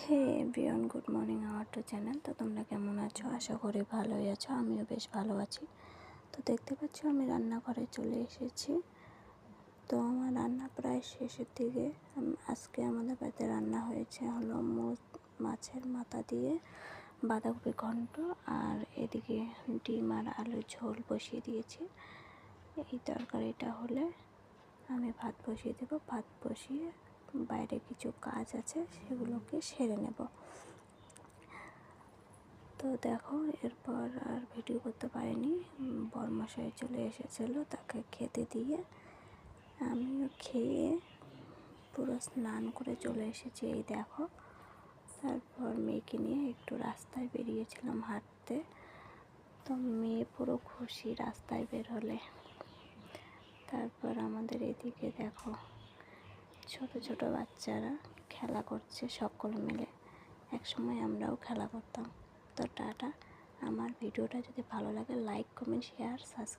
Hey everyone, good morning our to channel. তো তোমরা কেমন আছো? আশা করি ভালোই আছো। আমিও বেশ ভালো আছি। তো দেখতে পাচ্ছ আমি রান্নাঘরে চলে এসেছি। তো আমার রান্না প্রায় শেষের দিকে। আজকে আমাদের বাড়িতে রান্না হয়েছে হলো মাছের মাথা দিয়ে বাঁধাকপি ঘন্ট, আর এদিকে ডিম আর আলুর ঝোল বসিয়ে দিয়েছি। এই তরকারিটা হলে আমি ভাত বসিয়ে দেবো। ভাত বসিয়ে বাইরে কিছু কাজ আছে, সেগুলোকে সেরে নেব। তো দেখো, এরপর আর ভিডিও করতে পারিনি। বরমশাই চলে এসেছিলো, তাকে খেতে দিয়ে আমিও খেয়ে পুরো স্নান করে চলে এসেছি। এই দেখো, তারপর মেয়েকে নিয়ে একটু রাস্তায় বেরিয়েছিলাম হাঁটতে। তো মেয়ে পুরো খুশি রাস্তায় বের হলে। তারপর আমাদের এদিকে দেখো, ছোট ছোট বাচ্চারা খেলা করছে সকল মিলে। একসময় আমরাও খেলা করতাম। তো টাটা। আমার ভিডিওটা যদি ভালো লাগে লাইক, কমেন্ট, শেয়ার, সাবস্ক্রাইব।